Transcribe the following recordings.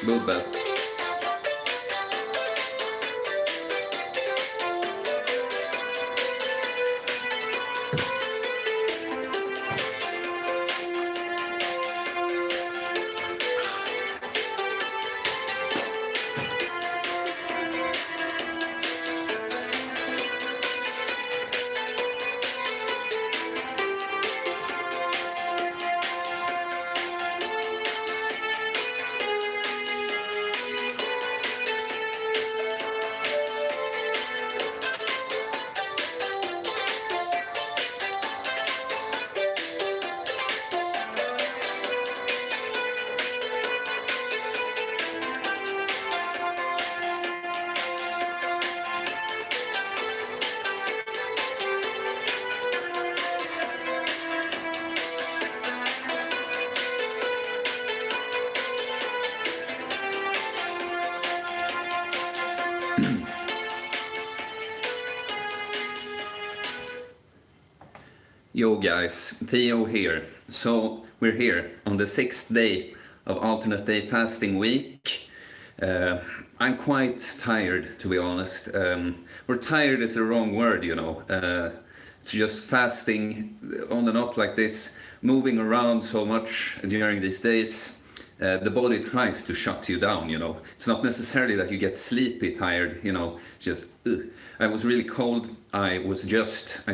Both bad. Yo guys, Theo here. So we're here on the 6th day of alternate day fasting week. I'm quite tired, to be honest. We're tired is the wrong word, you know. It's just fasting on and off like this, moving around so much during these days. The body tries to shut you down, you know. It's not necessarily that you get sleepy tired, you know, just I was really cold. I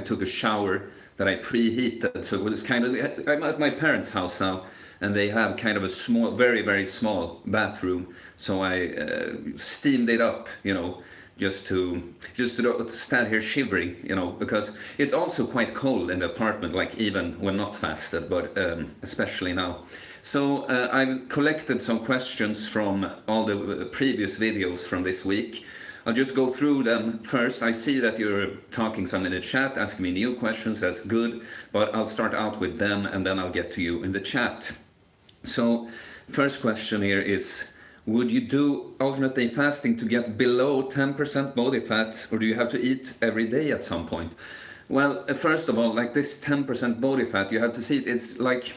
took a shower that I preheated, so it was kind of, I'm at my parents' house now, and they have kind of a small, very, very small bathroom, so I steamed it up, you know, just to stand here shivering, you know, because it's also quite cold in the apartment, like even when not fasted, but especially now. So I've collected some questions from all the previous videos from this week. I'll just go through them first. I see that you're talking some in the chat, asking me new questions, that's good, but I'll start out with them and then I'll get to you in the chat. So, first question here is, would you do alternate day fasting to get below 10% body fat, or do you have to eat every day at some point? Well, first of all, like this 10% body fat, you have to see it's like,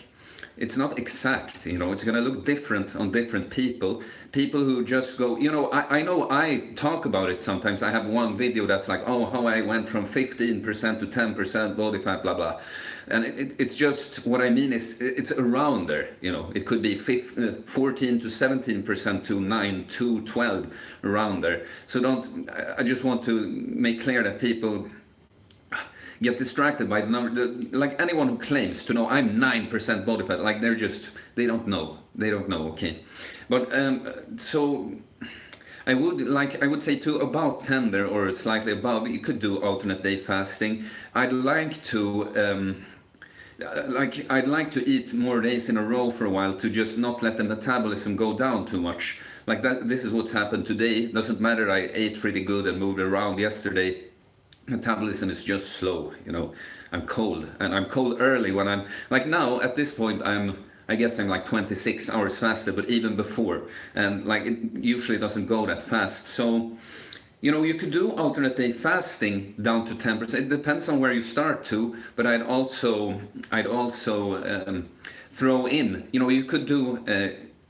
it's not exact, you know, it's going to look different on different people. People who just go, you know I talk about it sometimes. I have one video that's like, oh, how I went from 15% to 10% body fat, blah, blah. And it's just, what I mean is, it's around there, you know. It could be 14 to 17% to 9 to 12, around there. So I just want to make clear that people get distracted by the number. Like anyone who claims to know I'm 9% body fat, like they don't know, okay. But so I would say to about 10 there, or slightly above, you could do alternate day fasting. I'd like to eat more days in a row for a while, to just not let the metabolism go down too much. Like that, this is what's happened today. Doesn't matter, I ate pretty good and moved around yesterday. Metabolism is just slow, you know. I'm cold, and I'm cold early when I'm, like now, at this point, I guess I'm like 26 hours fasted, but even before, and like it usually doesn't go that fast. So, you know, you could do alternate day fasting down to 10%. It depends on where you start to, but I'd also throw in, you know, you could do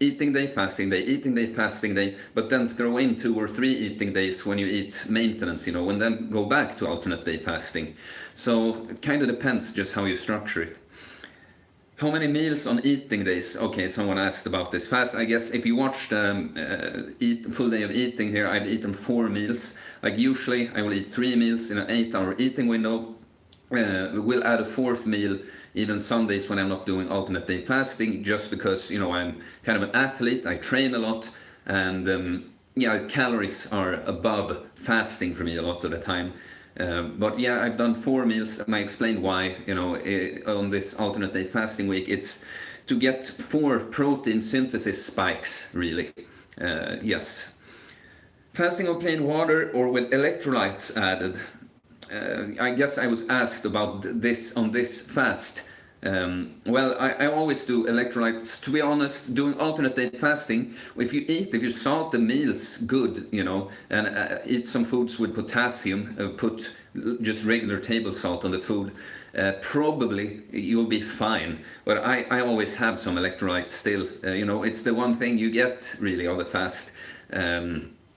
eating day, fasting day, but then throw in 2 or 3 eating days when you eat maintenance, you know, and then go back to alternate day fasting. So it kind of depends just how you structure it. How many meals on eating days? Okay, someone asked about this fast. I guess if you watched full day of eating here, I've eaten 4 meals. Like usually I will eat 3 meals in an 8-hour eating window. We'll add a 4th meal even Sundays when I'm not doing alternate day fasting, just because, you know, I'm kind of an athlete, I train a lot, and yeah, calories are above fasting for me a lot of the time. But yeah, I've done 4 meals, and I explained why, you know, on this alternate day fasting week. It's to get 4 protein synthesis spikes, really. Yes. Fasting on plain water or with electrolytes added. I guess I was asked about this on this fast. Well, I always do electrolytes. To be honest, doing alternate day fasting, if you salt the meals good, you know, and eat some foods with potassium, put just regular table salt on the food, probably you'll be fine. But I always have some electrolytes still. You know, it's the one thing you get really on the fast.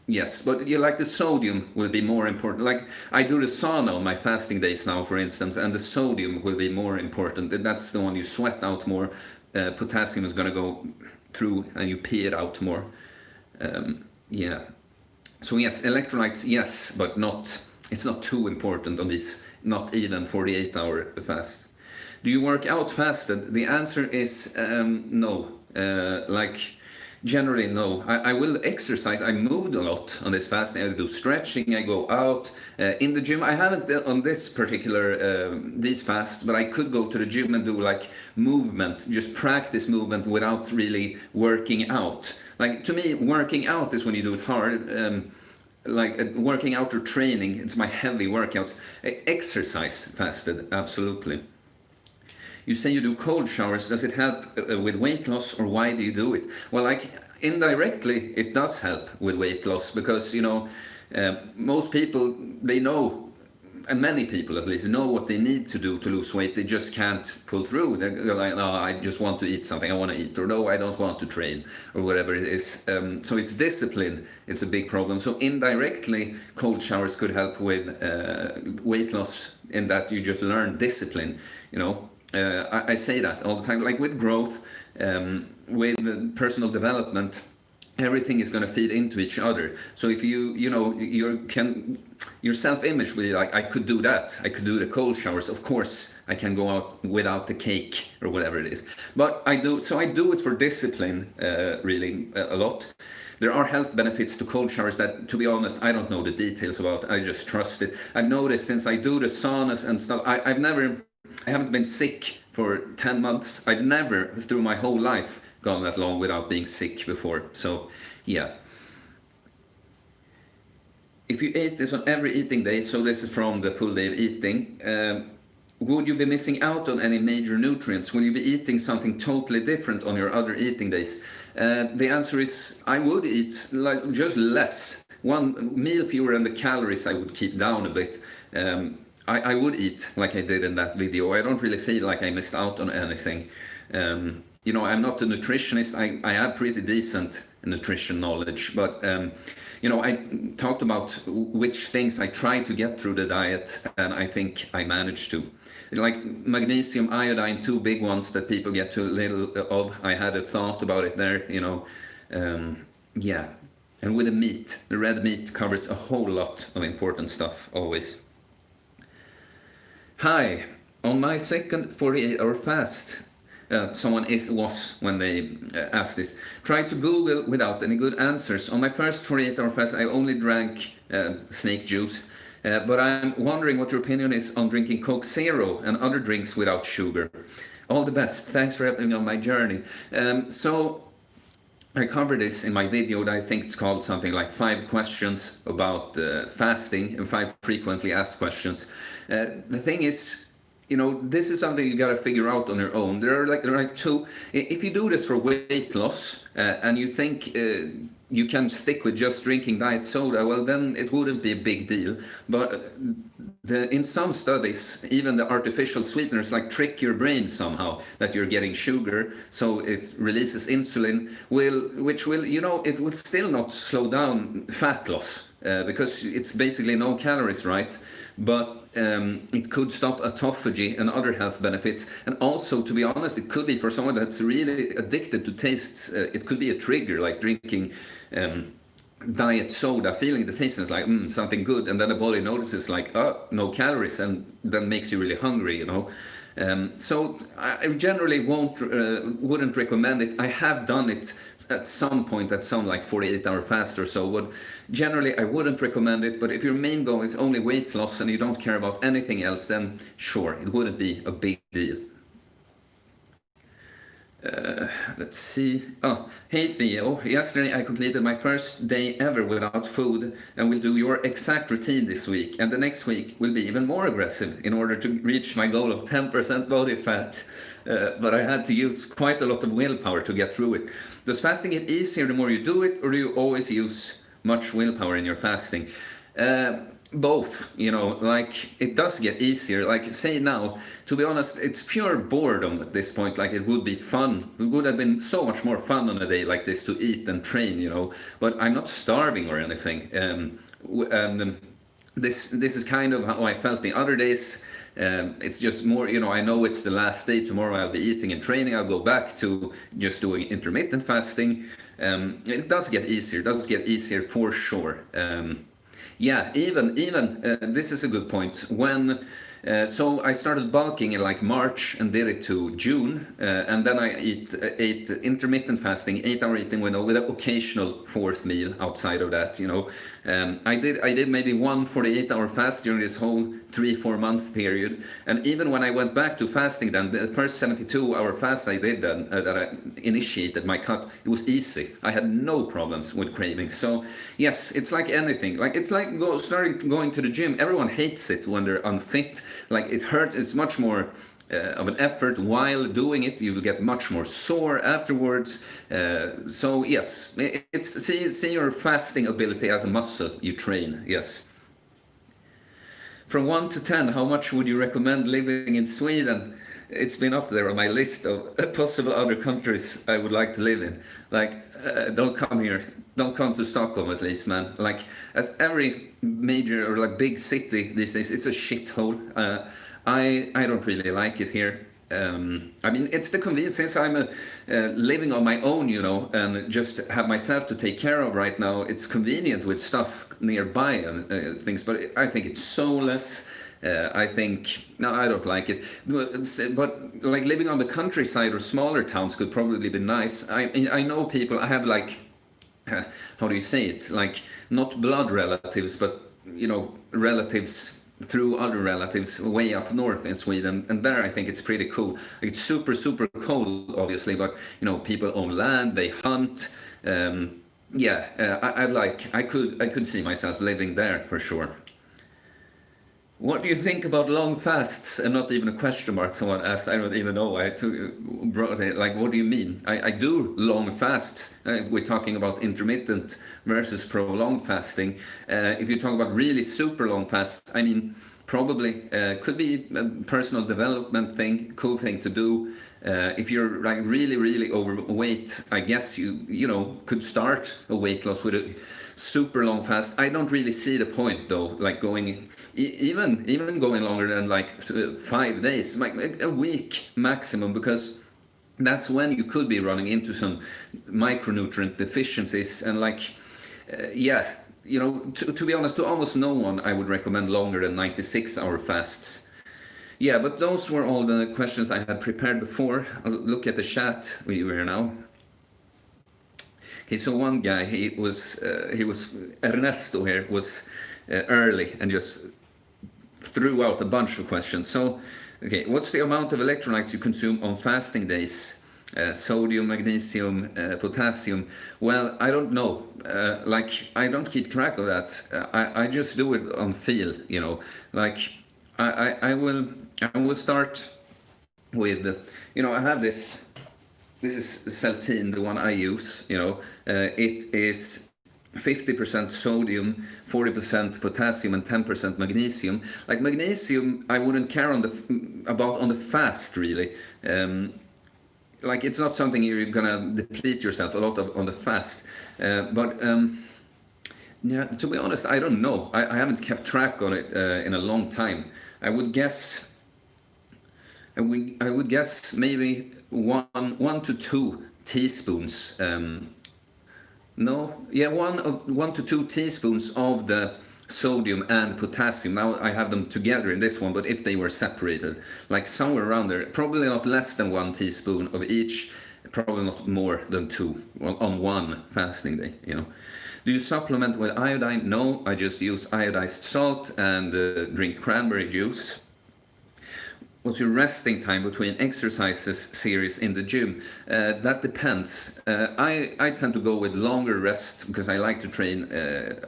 Yes, but you like the sodium will be more important. Like I do the sauna on my fasting days now, for instance, and the sodium will be more important. That's the one you sweat out more. Potassium is going to go through and you pee it out more. Yeah. So yes, electrolytes, yes, but not. It's not too important on this. Not even 48-hour fast. Do you work out fasted? The answer is no. Generally, no. I will exercise. I moved a lot on this fasting. I do stretching. I go out in the gym. I haven't on this particular these fasts, but I could go to the gym and do like movement, just practice movement without really working out. Like to me, working out is when you do it hard. Working out or training, it's my heavy workouts. Exercise fasted, absolutely. You say you do cold showers. Does it help with weight loss, or why do you do it? Well, like indirectly, it does help with weight loss because, you know, most people, they know, and many people at least, know what they need to do to lose weight. They just can't pull through. They're like, no, I just want to eat something. I want to eat. Or no, I don't want to train, or whatever it is. So it's discipline. It's a big problem. So indirectly, cold showers could help with weight loss in that you just learn discipline, you know. I say that all the time, like with growth, with personal development, everything is going to feed into each other. So if your self-image will be like, I could do that, I could do the cold showers, of course I can go out without the cake or whatever it is. But I do it for discipline, really a lot. There are health benefits to cold showers that, to be honest, I don't know the details about. I just trust it. I've noticed since I do the saunas and stuff, I haven't been sick for 10 months. I've never, through my whole life, gone that long without being sick before. So, yeah. If you ate this on every eating day, so this is from the full day of eating, would you be missing out on any major nutrients? Will you be eating something totally different on your other eating days? The answer is I would eat like just less. One meal fewer, and the calories I would keep down a bit. I would eat like I did in that video. I don't really feel like I missed out on anything. You know, I'm not a nutritionist. I have pretty decent nutrition knowledge, but you know, I talked about which things I tried to get through the diet, and I think I managed to. Like magnesium, iodine, two big ones that people get too little of. I had a thought about it there, you know. Yeah, and with the meat, the red meat covers a whole lot of important stuff always. Hi, on my second 48-hour fast, someone was when they asked this. Tried to Google without any good answers. On my first 48-hour fast, I only drank snake juice, but I'm wondering what your opinion is on drinking Coke Zero and other drinks without sugar. All the best. Thanks for helping me on my journey. So I covered this in my video that I think it's called something like 5 questions about fasting and 5 frequently asked questions. The thing is, you know, this is something you got to figure out on your own. There are like 2. If you do this for weight loss and you think you can stick with just drinking diet soda, well, then it wouldn't be a big deal. But in some studies, even the artificial sweeteners like trick your brain somehow that you're getting sugar, so it releases insulin, which will, you know, it will still not slow down fat loss because it's basically no calories, right? But it could stop autophagy and other health benefits. And also, to be honest, it could be for someone that's really addicted to tastes, it could be a trigger, like drinking diet soda, feeling the taste is like something good, and then the body notices like, oh, no calories, and then makes you really hungry, you know. So I generally wouldn't recommend it. I have done it at some point at some like 48-hour fast or so, but generally I wouldn't recommend it. But if your main goal is only weight loss and you don't care about anything else, then sure, it wouldn't be a big deal. Let's see. Oh, hey Theo. Yesterday I completed my first day ever without food and will do your exact routine this week. And the next week will be even more aggressive in order to reach my goal of 10% body fat. But I had to use quite a lot of willpower to get through it. Does fasting get easier the more you do it, or do you always use much willpower in your fasting? Both, you know, like it does get easier. Like say now, to be honest, it's pure boredom at this point. Like it would be fun. It would have been so much more fun on a day like this to eat and train, you know. But I'm not starving or anything. This is kind of how I felt the other days. It's just more, you know, I know it's the last day. Tomorrow I'll be eating and training. I'll go back to just doing intermittent fasting. It does get easier. It does get easier for sure. Yeah, even this is a good point. When so I started bulking in like March and did it to June, and then I ate intermittent fasting, 8-hour eating window with an occasional fourth meal outside of that. You know, I did maybe one 48-hour fast during this whole 3-4 month period, and even when I went back to fasting, then the first 72-hour fast I did then that I initiated my cut, it was easy. I had no problems with cravings. So yes, it's like anything. Like it's like starting going to the gym. Everyone hates it when they're unfit. Like it hurts. It's much more of an effort while doing it. You will get much more sore afterwards. So yes, it's see your fasting ability as a muscle you train. Yes. From 1 to 10, how much would you recommend living in Sweden? It's been up there on my list of possible other countries I would like to live in. Like, don't come here. Don't come to Stockholm at least, man. Like, as every major or like big city these days, it's a shithole. I don't really like it here. I mean, it's the convenience since I'm living on my own, you know, and just have myself to take care of right now. It's convenient with stuff nearby and things, but I think it's soulless. I think, no, I don't like it. But like living on the countryside or smaller towns could probably be nice. I know people, I have like, how do you say it? Like, not blood relatives, but, you know, relatives through other relatives way up north in Sweden, and there I think it's pretty cool. It's super cold obviously, but you know, people own land, they hunt. I could see myself living there for sure. What do you think about long fasts? And not even a question mark, someone asked. I don't even know. Brought it. Like, what do you mean? I do long fasts. We're talking about intermittent versus prolonged fasting. If you talk about really super long fasts, I mean, probably could be a personal development thing, cool thing to do. If you're like really overweight, I guess you know could start a weight loss with a super long fast. I don't really see the point though, like going even going longer than like 5 days, like a week maximum, because that's when you could be running into some micronutrient deficiencies. And like yeah, you know, to be honest, to almost no one I would recommend longer than 96-hour fasts. Yeah, but those were all the questions I had prepared before. I'll look at the chat we were now. Okay, so one guy, he was Ernesto here, was early and just threw out a bunch of questions. So, okay, what's the amount of electrolytes you consume on fasting days? Sodium, magnesium, potassium. Well, I don't know. Like, I don't keep track of that. I just do it on feel, you know. Like, I will start with, you know, I have this. This is Celtine, the one I use, you know. It is 50% sodium, 40% potassium, and 10% magnesium. Like magnesium, I wouldn't care on the fast really. Like it's not something you're gonna deplete yourself a lot of on the fast. Yeah, to be honest, I don't know. I haven't kept track on it in a long time. I would guess maybe one to 2 teaspoons. No, yeah, 1 to 2 teaspoons of the sodium and potassium. Now I have them together in this one, but if they were separated, like somewhere around there, probably not less than 1 teaspoon of each, probably not more than 2 on one fasting day, you know. Do you supplement with iodine? No, I just use iodized salt and drink cranberry juice. what's your resting time between exercises series in the gym? That depends. I tend to go with longer rest because I like to train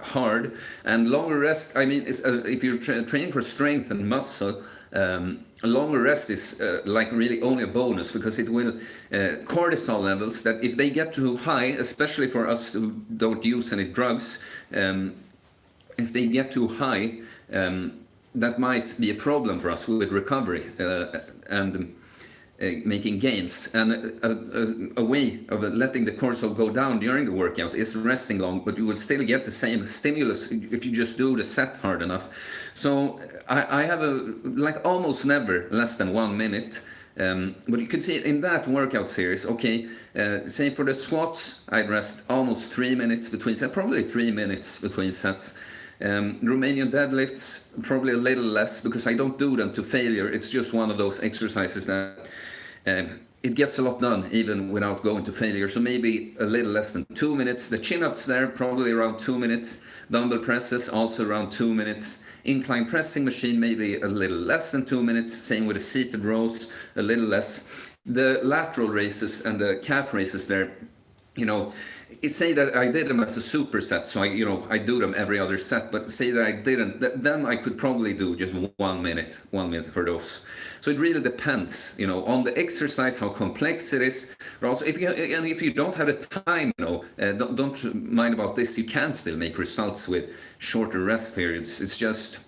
hard. And longer rest, I mean, if you're training for strength and muscle, a longer rest is like really only a bonus, because it will cortisol levels, that if they get too high, especially for us who don't use any drugs, if they get too high, that might be a problem for us with recovery and making gains. And a way of letting the cortisol go down during the workout is resting long, but you will still get the same stimulus if you just do the set hard enough. So I have like almost never less than 1 minute. But you can see in that workout series, okay, say for the squats, I'd rest almost 3 minutes between sets, probably 3 minutes between sets. Romanian deadlifts, probably a little less, because I don't do them to failure. It's just one of those exercises that it gets a lot done even without going to failure. So maybe a little less than 2 minutes. The chin-ups there, probably around 2 minutes. Dumbbell presses, also around 2 minutes. Incline pressing machine, maybe a little less than 2 minutes. Same with the seated rows, a little less. The lateral raises and the calf raises there, say that I did them as a superset, so I do them every other set. But say that I didn't, then I could probably do just 1 minute for those. So it really depends, on the exercise, how complex it is. But also, if you don't have the time, don't mind about this. You can still make results with shorter rest periods. It's just,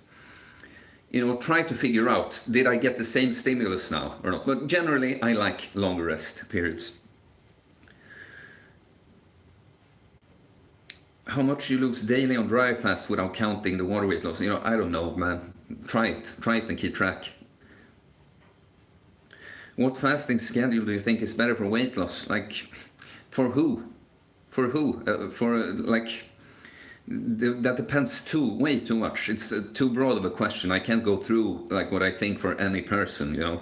try to figure out, did I get the same stimulus now or not? But generally, I like longer rest periods. How much you lose daily on dry fast without counting the water weight loss? I don't know, man. Try it and keep track. What fasting schedule do you think is better for weight loss? Like, for who? That depends way too much. It's too broad of a question. I can't go through like what I think for any person,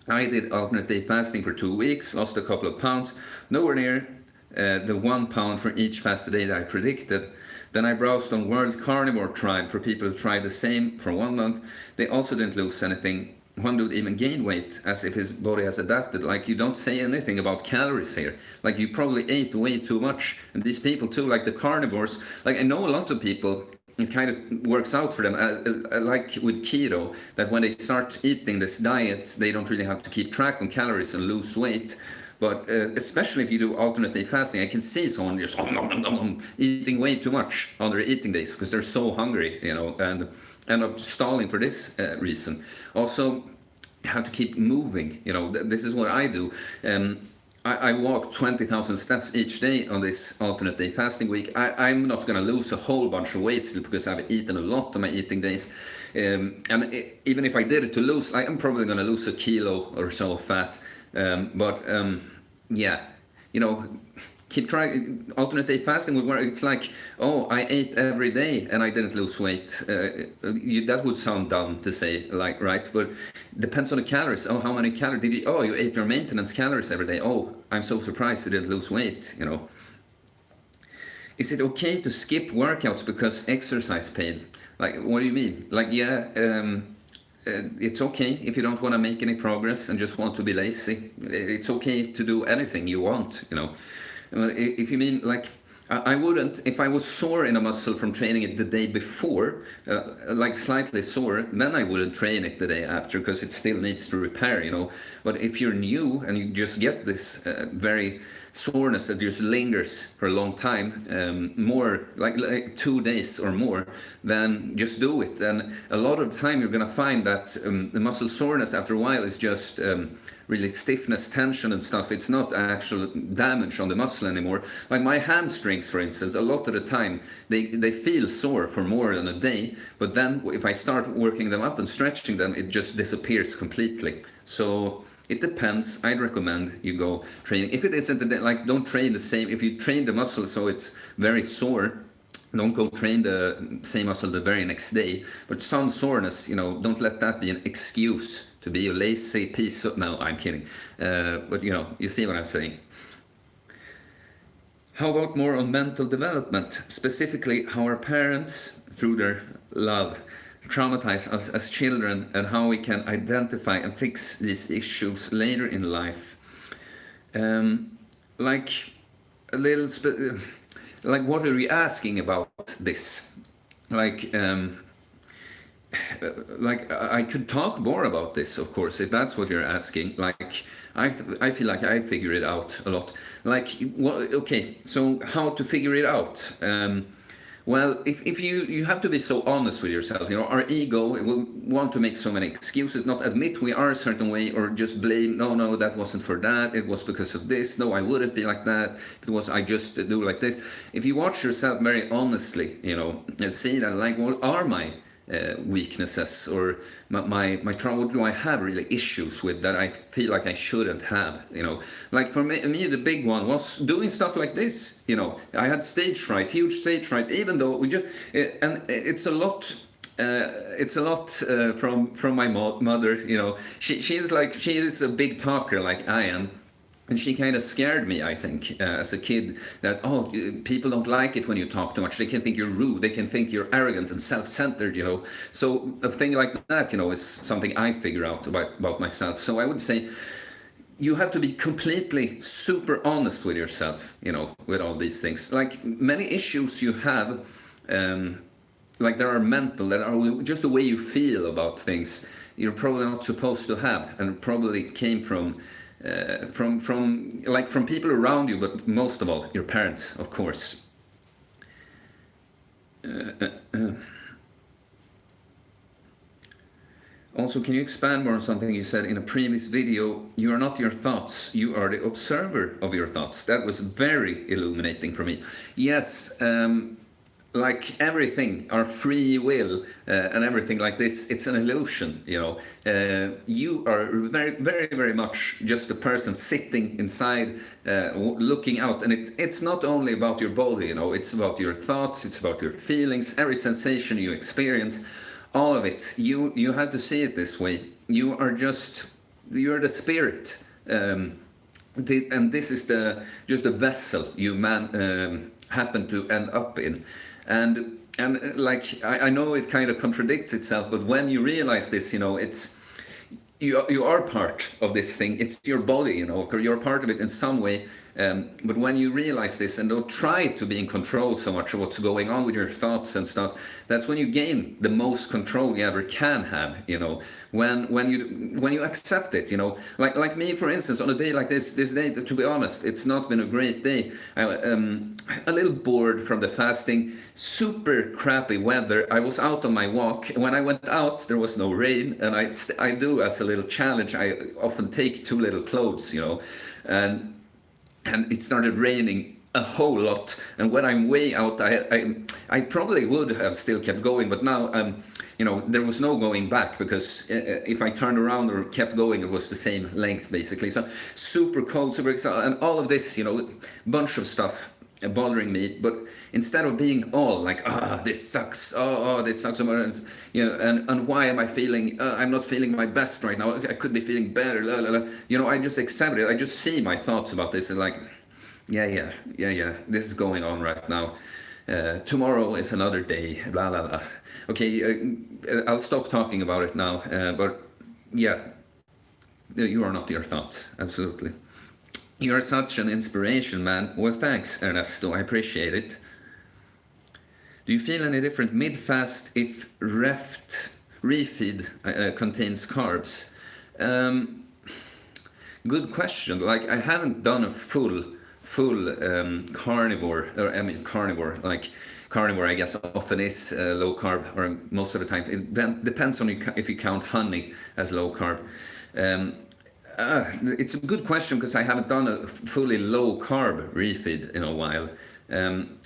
I did alternate day fasting for 2 weeks, lost a couple of pounds, nowhere near the 1 pound for each fasted day that I predicted. Then I browsed on World Carnivore Tribe for people who tried the same for 1 month. They also didn't lose anything. One dude even gained weight, as if his body has adapted. Like, you don't say anything about calories here. Like, you probably ate way too much. And these people too, like the carnivores, like I know a lot of people, it kind of works out for them, like with keto, that when they start eating this diet, they don't really have to keep track on calories and lose weight. But especially if you do alternate day fasting, I can see someone just eating way too much on their eating days because they're so hungry, and end up stalling for this reason. Also, you have to keep moving. This is what I do. I walk 20,000 steps each day on this alternate day fasting week. I'm not going to lose a whole bunch of weight still because I've eaten a lot on my eating days. And even if I did it to lose, I'm probably going to lose a kilo or so of fat. Yeah, keep trying. Alternate day fasting would work. It's like, I ate every day and I didn't lose weight. That would sound dumb to say, like, right? But depends on the calories. How many calories did you? You ate your maintenance calories every day. I'm so surprised you didn't lose weight. Is it okay to skip workouts because exercise pain? Like, what do you mean? Like, it's okay if you don't want to make any progress and just want to be lazy. It's okay to do anything you want, If you mean, like, I wouldn't, if I was sore in a muscle from training it the day before, like slightly sore, then I wouldn't train it the day after because it still needs to repair, But if you're new and you just get this very soreness that just lingers for a long time, more like 2 days or more, then just do it. And a lot of the time you're going to find that the muscle soreness after a while is just really stiffness, tension and stuff. It's not actual damage on the muscle anymore. Like my hamstrings, for instance, a lot of the time they feel sore for more than a day, but then if I start working them up and stretching them, it just disappears completely. So it depends. I'd recommend you go training. If it isn't, like, don't train the same. If you train the muscle so it's very sore, don't go train the same muscle the very next day. But some soreness, don't let that be an excuse to be a lazy piece of... No, I'm kidding. But, you see what I'm saying. How about more on mental development? Specifically, how our parents, through their love, traumatized us as children, and how we can identify and fix these issues later in life. Like a little, like what are we asking about this? Like, I could talk more about this, of course, if that's what you're asking. Like, I feel like I figure it out a lot. Like, what? Okay, so how to figure it out? Well, if you have to be so honest with yourself, you know, our ego will want to make so many excuses, not admit we are a certain way, or just blame, no, that wasn't for that, it was because of this, no, I wouldn't be like that, if it was, I just do like this. If you watch yourself very honestly, you know, and see that, like, what are my weaknesses, or my trauma, what do I have really issues with that I feel like I shouldn't have, you know? Like for me the big one was doing stuff like this, you know. I had stage fright, huge stage fright, even though we just, and it's a lot from my mother, you know. She is a big talker like I am. And she kind of scared me, I think, as a kid, that, oh, people don't like it when you talk too much. They can think you're rude. They can think you're arrogant and self-centered, you know. So a thing like that, you know, is something I figure out about myself. So I would say you have to be completely super honest with yourself, you know, with all these things. Like many issues you have, like there are mental, that are just the way you feel about things, you're probably not supposed to have, and probably came from people around you, but most of all your parents, of course. Also, can you expand more on something you said in a previous video? You are not your thoughts, you are the observer of your thoughts. That was very illuminating for me. Yes, like everything, our free will and everything like this, it's an illusion, you know. You are very, very, very much just a person sitting inside, looking out, and it's not only about your body, you know, it's about your thoughts, it's about your feelings, every sensation you experience, all of it. You have to see it this way. You're the spirit, and this is just a vessel you happen to end up in. And like I know it kind of contradicts itself, but when you realize this, you know, it's you are part of this thing. It's your body, you know, or you're part of it in some way. But when you realize this and don't try to be in control so much of what's going on with your thoughts and stuff, that's when you gain the most control you ever can have, you know. When you accept it, you know, like me, for instance, on a day like this day, to be honest, it's not been a great day. A little bored from the fasting, super crappy weather. I was out on my walk. When I went out, there was no rain, and I do, as a little challenge, I often take 2 little clothes, you know, and it started raining a whole lot. And when I'm way out, I probably would have still kept going, but now you know, there was no going back, because if I turned around or kept going, it was the same length basically. So super cold, super excited, and all of this, you know, bunch of stuff bothering me. But instead of being all like, this sucks, this sucks, you know, and why am I feeling, I'm not feeling my best right now, I could be feeling better, you know, I just accept it. I just see my thoughts about this and like, yeah, this is going on right now. Tomorrow is another day, blah blah blah. Okay, I'll stop talking about it now. But yeah, you are not your thoughts, absolutely. You are such an inspiration, man. Well, thanks, Ernesto. I appreciate it. Do you feel any different mid-fast if refeed contains carbs? Good question. Like, I haven't done a full carnivore, or I mean carnivore, like carnivore I guess often is low carb, or most of the time. It depends on if you count honey as low carb. It's a good question, because I haven't done a fully low carb refeed in a while.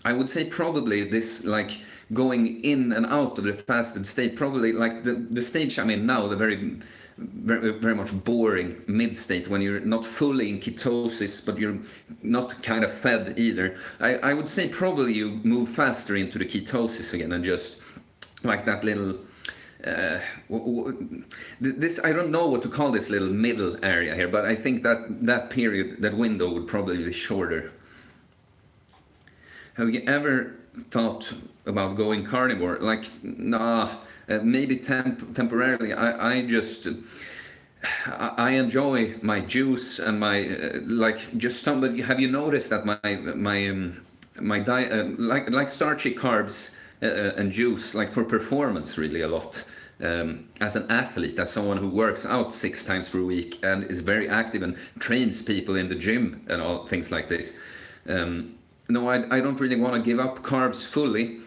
I would say probably this, like going in and out of the fasted state, probably like the stage I'm in now, the very much boring mid state, when you're not fully in ketosis but you're not kind of fed either. I would say probably you move faster into the ketosis again, and just like that little this, I don't know what to call this little middle area here, but I think that period, that window, would probably be shorter. Have you ever thought about going carnivore? Like, nah, maybe temporarily. I enjoy my juice and my like just somebody. Have you noticed that my diet like starchy carbs and juice like for performance really a lot. As an athlete, as someone who works out 6 times per week and is very active and trains people in the gym and all things like this. No, I don't really want to give up carbs fully.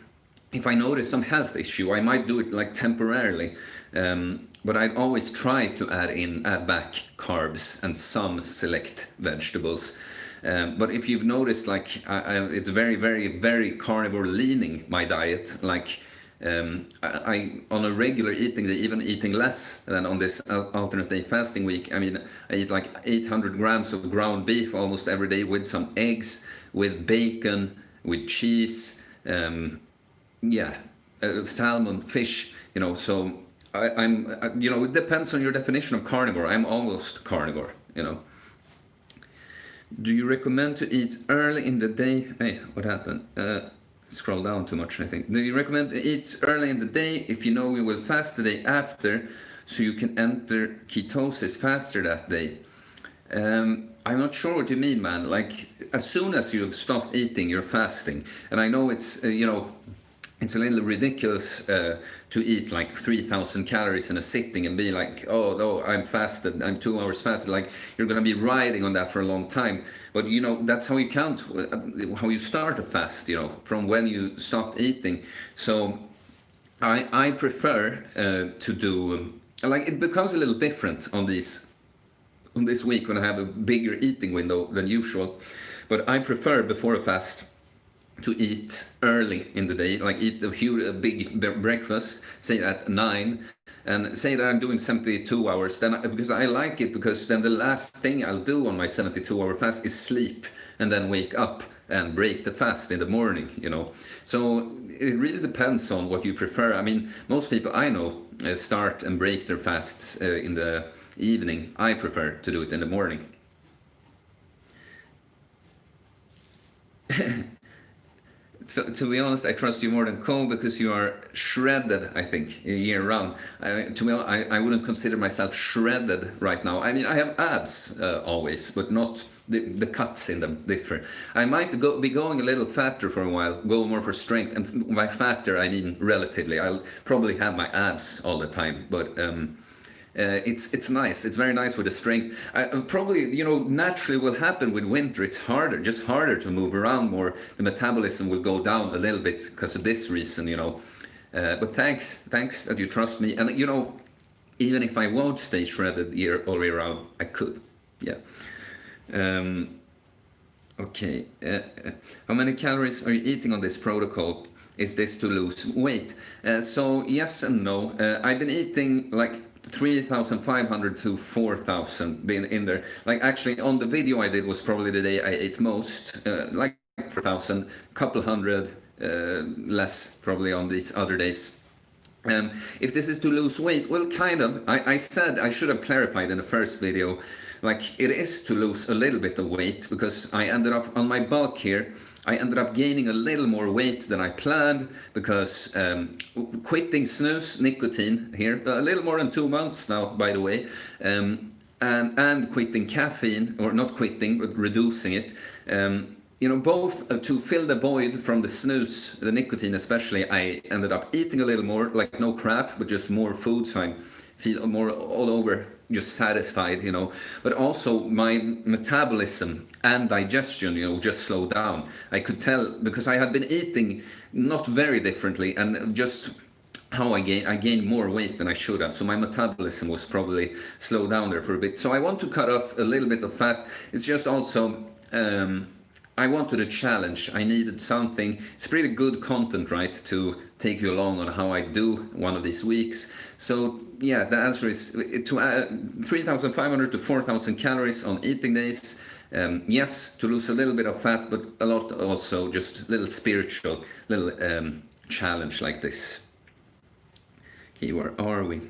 If I notice some health issue, I might do it like temporarily. But I always try to add back carbs and some select vegetables. But if you've noticed, like it's very, very, very carnivore leaning, my diet. Like I on a regular eating day, even eating less than on this alternate day fasting week. I mean, I eat like 800 grams of ground beef almost every day with some eggs, with bacon, with cheese, salmon, fish. You know, so I'm you know, it depends on your definition of carnivore. I'm almost carnivore. You know. Do you recommend to eat early in the day? Hey, what happened? Scroll down too much, I think. Do you recommend to eat early in the day if you know you will fast the day after, so you can enter ketosis faster that day? I'm not sure what you mean, man. Like, as soon as you've stopped eating, you're fasting. And I know it's, you know, it's a little ridiculous to eat like 3,000 calories in a sitting and be like, oh no, I'm fasted, I'm 2 hours fasted. Like, you're gonna be riding on that for a long time. But you know, that's how you count, how you start a fast, you know, from when you stopped eating. So I prefer to do, like, it becomes a little different on this week when I have a bigger eating window than usual. But I prefer before a fast to eat early in the day, like eat a big breakfast, say at 9, and say that I'm doing 72 hours, then because I like it, because then the last thing I'll do on my 72-hour fast is sleep and then wake up and break the fast in the morning, you know. So it really depends on what you prefer. I mean, most people I know start and break their fasts in the evening. I prefer to do it in the morning. To be honest, I trust you more than Cole because you are shredded, I think, year round. To be honest, I wouldn't consider myself shredded right now. I mean, I have abs always, but not the cuts in them differ. I might be going a little fatter for a while, go more for strength. And by fatter, I mean relatively. I'll probably have my abs all the time, but it's nice. It's very nice with the strength. Probably, you know, naturally will happen with winter. It's just harder to move around more. The metabolism will go down a little bit because of this reason, you know. But thanks that you trust me. And you know, even if I won't stay shredded all the way around, I could. Yeah. Okay. How many calories are you eating on this protocol? Is this to lose weight? So yes and no. I've been eating like 3,500 to 4,000 been in there. Like, actually on the video I did was probably the day I ate most, like 4,000, couple hundred less probably on these other days. If this is to lose weight, well, kind of. I said, I should have clarified in the first video, like, it is to lose a little bit of weight, because I ended up on my bulk here. I ended up gaining a little more weight than I planned because quitting snus, nicotine here, a little more than 2 months now, by the way, and quitting caffeine, or not quitting, but reducing it. You know, both to fill the void from the snus, the nicotine especially, I ended up eating a little more, like no crap, but just more food, so I feel more all over, just satisfied, you know. But also my metabolism and digestion, you know, just slowed down. I could tell because I had been eating not very differently, and just how I gained more weight than I should have. So my metabolism was probably slowed down there for a bit. So I want to cut off a little bit of fat. It's just also I wanted a challenge. I needed something. It's pretty good content, right, to take you along on how I do one of these weeks. So yeah, the answer is to 3,500 to 4,000 calories on eating days. Yes, to lose a little bit of fat, but a lot also just little spiritual, little challenge like this. Okay, where are we?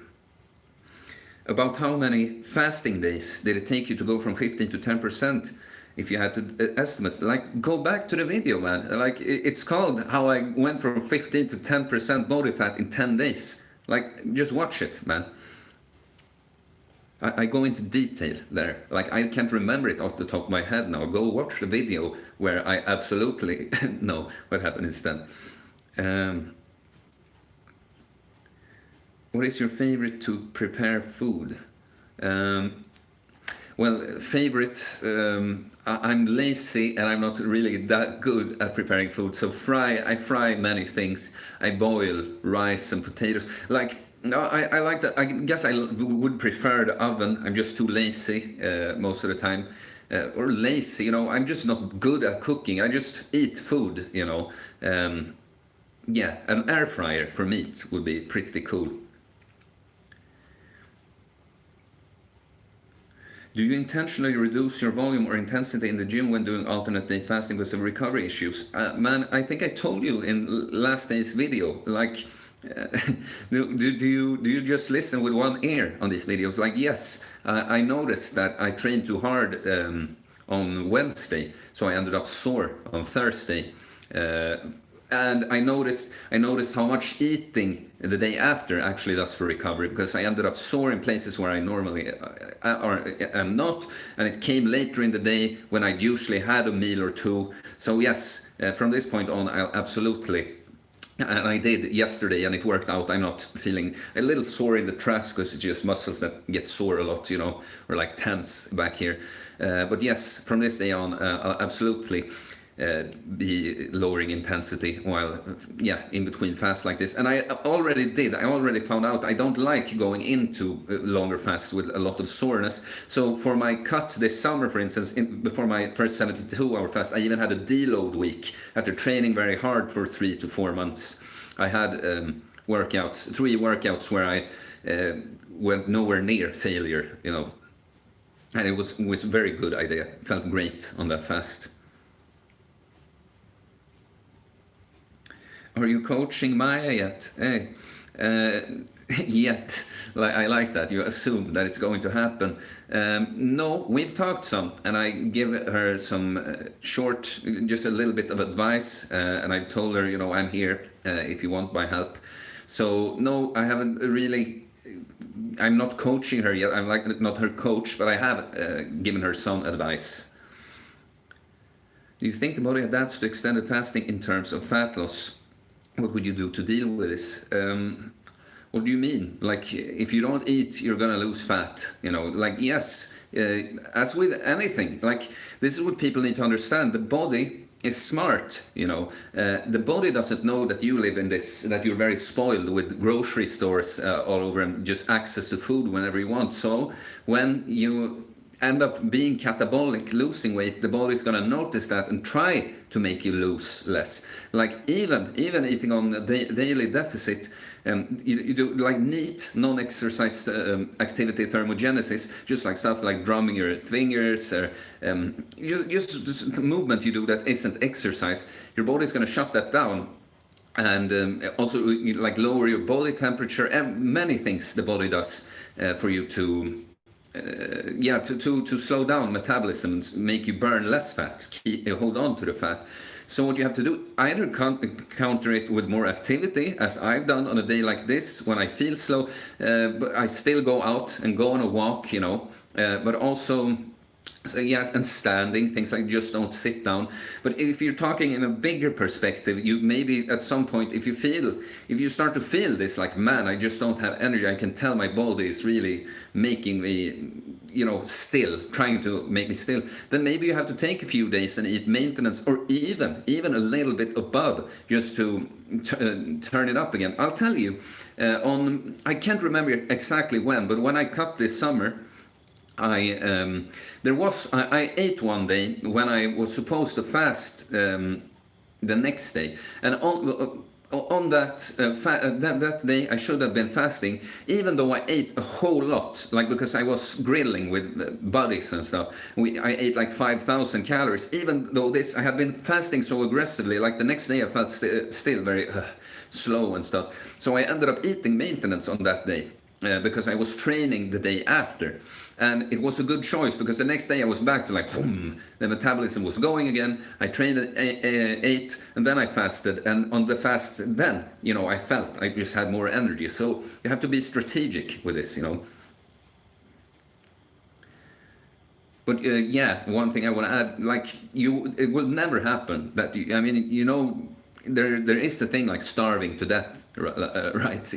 About how many fasting days did it take you to go from 15 to 10%? If you had to estimate, like, go back to the video, man. Like, it's called how I went from 15 to 10% body fat in 10 days. Like, just watch it, man. I go into detail there. Like, I can't remember it off the top of my head now. Go watch the video where I absolutely know what happened instead. What is your favorite to prepare food? Well, favorite, I'm lazy and I'm not really that good at preparing food. So I fry many things. I boil rice and potatoes. Like, no, I like that. I guess I would prefer the oven. I'm just too lazy most of the time. Or lazy, you know, I'm just not good at cooking. I just eat food, you know. Yeah, an air fryer for meat would be pretty cool. Do you intentionally reduce your volume or intensity in the gym when doing alternate day fasting because of recovery issues? Man, I think I told you in last day's video, like, do you just listen with one ear on these videos? Like, yes, I noticed that I trained too hard on Wednesday, so I ended up sore on Thursday. And I noticed how much eating the day after actually does for recovery, because I ended up sore in places where I normally am not, and it came later in the day when I usually had a meal or two. So yes, from this point on, I'll absolutely. And I did yesterday, and it worked out. I'm not feeling a little sore in the traps because it's just muscles that get sore a lot, you know, or like tense back here. But yes, from this day on, I'll absolutely be lowering intensity while, yeah, in between fasts like this. And I already found out I don't like going into longer fasts with a lot of soreness. So for my cut this summer, for instance, before my first 72-hour fast, I even had a deload week after training very hard for 3 to 4 months. I had three workouts where I went nowhere near failure, you know, and it was a very good idea. Felt great on that fast. Are you coaching Maya yet? Hey, yet. I like that. You assume that it's going to happen. No, we've talked some, and I give her some short, just a little bit of advice, and I told her, you know, I'm here if you want my help. So no, I haven't really. I'm not coaching her yet. I'm like not her coach, but I have given her some advice. Do you think the body adapts to extended fasting in terms of fat loss? What would you do to deal with this? What do you mean? Like, if you don't eat, you're gonna lose fat, you know? Like, yes, as with anything, like, this is what people need to understand. The body is smart, you know? The body doesn't know that you live in this, that you're very spoiled with grocery stores all over and just access to food whenever you want. So when you end up being catabolic, losing weight, the body's gonna notice that and try to make you lose less. Like, even eating on a daily deficit, you do like neat non-exercise activity thermogenesis, just like stuff like drumming your fingers, or just movement you do that isn't exercise. Your body's gonna shut that down. And also, like, lower your body temperature, and many things the body does for you to slow down metabolism and make you burn less fat, hold on to the fat. So what you have to do, either counter it with more activity, as I've done on a day like this when I feel slow, but I still go out and go on a walk, you know, but also, so yes, and standing, things like just don't sit down. But if you're talking in a bigger perspective, you maybe at some point, if you start to feel this, like, man, I just don't have energy, I can tell my body is really making me, you know, still, trying to make me still, then maybe you have to take a few days and eat maintenance, or even a little bit above, just to turn it up again. I'll tell you, I can't remember exactly when, but when I cut this summer, I ate one day when I was supposed to fast the next day, and on that day I should have been fasting, even though I ate a whole lot, like, because I was grilling with buddies and stuff. I ate like 5,000 calories, even though I had been fasting so aggressively. Like, the next day I felt still very slow and stuff. So I ended up eating maintenance on that day because I was training the day after. And it was a good choice because the next day I was back to like, boom, the metabolism was going again. I trained at 8 and then I fasted. And on the fast then, I felt I just had more energy. So you have to be strategic with this, But yeah, one thing I want to add, like it will never happen that there is a thing like starving to death, right?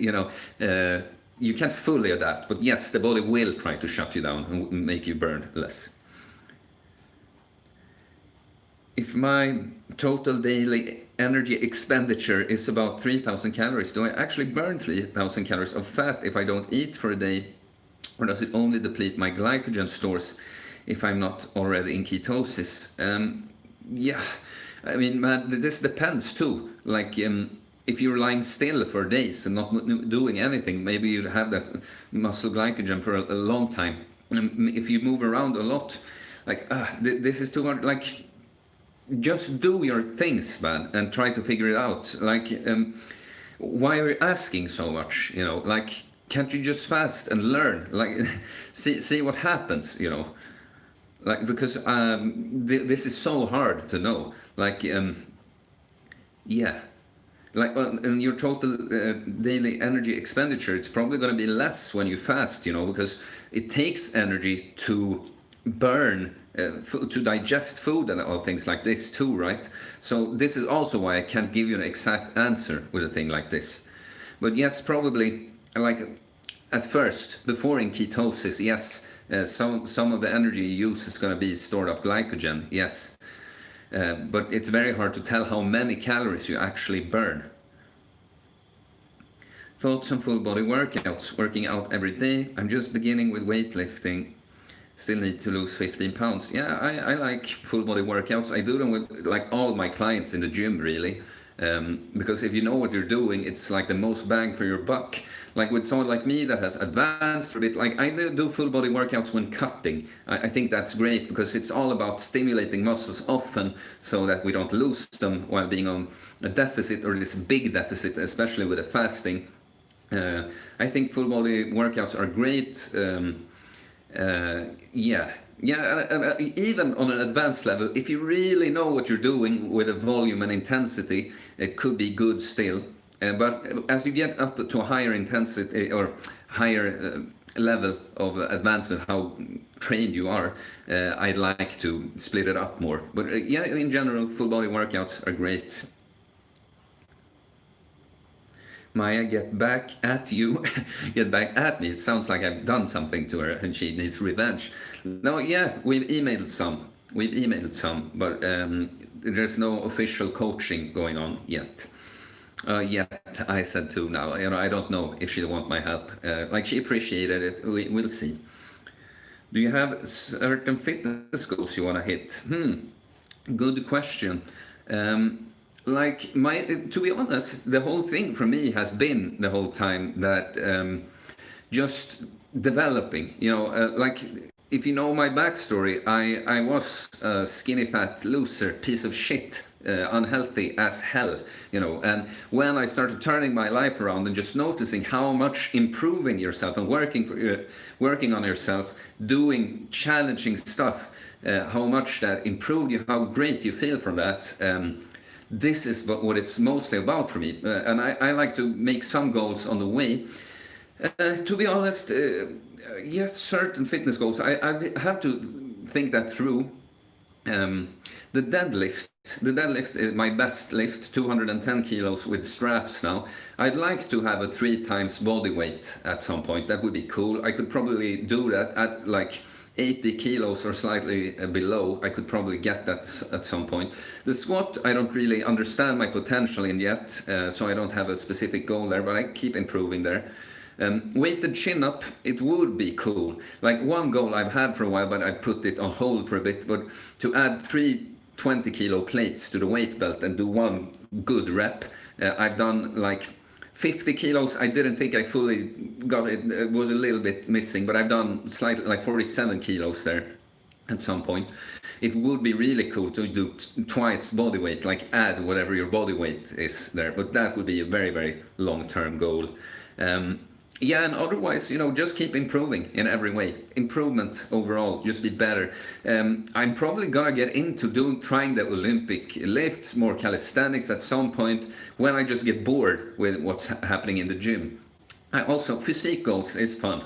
You can't fully adapt, but yes, the body will try to shut you down and make you burn less. If my total daily energy expenditure is about 3,000 calories, do I actually burn 3,000 calories of fat if I don't eat for a day? Or does it only deplete my glycogen stores if I'm not already in ketosis? Yeah, I mean, man, this depends too. Like, if you're lying still for days and not doing anything, maybe you have that muscle glycogen for a long time. If you move around a lot, like, this is too hard. Like, just do your things, man, and try to figure it out. Like, why are you asking so much? Like, can't you just fast and learn? Like, see what happens, Like, because this is so hard to know. Like, yeah. Like, and your total daily energy expenditure, it's probably going to be less when you fast, because it takes energy to burn, to digest food and all things like this too, right? So this is also why I can't give you an exact answer with a thing like this. But yes, probably, like, at first, before in ketosis, yes, some of the energy you use is going to be stored up glycogen, yes. But it's very hard to tell how many calories you actually burn. Thoughts on full body workouts, working out every day. I'm just beginning with weightlifting. Still need to lose 15 pounds. Yeah, I like full body workouts. I do them with like all my clients in the gym, really. Because if you know what you're doing, it's like the most bang for your buck. Like with someone like me that has advanced a bit, like I do full body workouts when cutting. I think that's great because it's all about stimulating muscles often so that we don't lose them while being on a deficit or this big deficit, especially with the fasting. I think full body workouts are great. Yeah, even on an advanced level, if you really know what you're doing with a volume and intensity, it could be good still. But as you get up to a higher intensity or higher level of advancement, how trained you are, I'd like to split it up more. But yeah, in general, full body workouts are great. Maya, get back at you. Get back at me. It sounds like I've done something to her and she needs revenge. No, yeah, we've emailed some, but there's no official coaching going on yet. Yet, I said too now. I don't know if she'll want my help. Like, she appreciated it. We'll see. Do you have certain fitness goals you want to hit? Good question. Like, to be honest, the whole thing for me has been the whole time that just developing, like, if you know my backstory, I was a skinny fat loser, piece of shit, unhealthy as hell, and when I started turning my life around and just noticing how much improving yourself and working on yourself, doing challenging stuff, how much that improved you, how great you feel from that, this is what it's mostly about for me, and I like to make some goals on the way. To be honest, yes, certain fitness goals. I have to think that through. The deadlift is my best lift, 210 kilos with straps now. I'd like to have a 3 times body weight at some point. That would be cool. I could probably do that at like 80 kilos or slightly below. I could probably get that at some point. The squat, I don't really understand my potential in yet, so I don't have a specific goal there, but I keep improving there. Weighted chin-up, it would be cool. Like, one goal I've had for a while, but I put it on hold for a bit, but to add 3 20-kilo plates to the weight belt and do one good rep. I've done like 50 kilos. I didn't think I fully got it. It was a little bit missing, but I've done slightly like 47 kilos there at some point. It would be really cool to do twice body weight, like add whatever your body weight is there, but that would be a very, very long-term goal. Yeah, and otherwise, just keep improving in every way. Improvement overall, just be better. I'm probably gonna get into trying the Olympic lifts, more calisthenics at some point when I just get bored with what's happening in the gym. I also, physique goals is fun,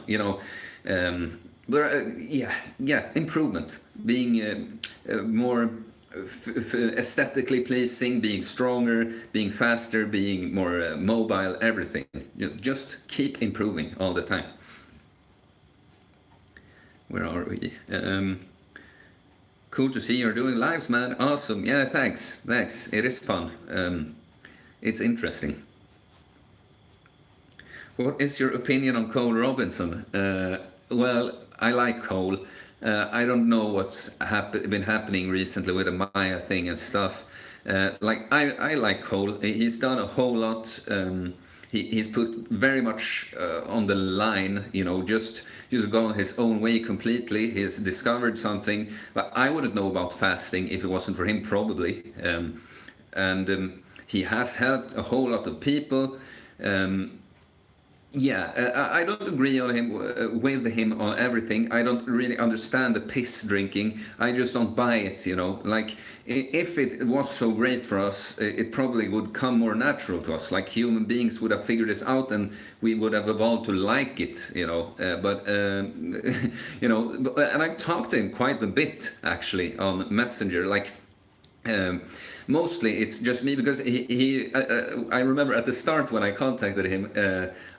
but yeah, improvement, being more aesthetically pleasing, being stronger, being faster, being more mobile, everything. Just keep improving all the time. Where are we? Cool to see you're doing lives, man. Awesome. Yeah, thanks. It is fun. It's interesting. What is your opinion on Cole Robinson? Well, I like Cole. I don't know what's been happening recently with the Maya thing and stuff. I like Cole. He's done a whole lot. He's put very much on the line. Just gone his own way completely. He's discovered something. But I wouldn't know about fasting if it wasn't for him, probably. And he has helped a whole lot of people. I don't agree on him with him on everything. I don't really understand the piss drinking. I just don't buy it. Like, if it was so great for us, it probably would come more natural to us. Like, human beings would have figured this out, and we would have evolved to like it. And I talked to him quite a bit actually on Messenger. Like. Mostly it's just me, because I remember at the start when I contacted him,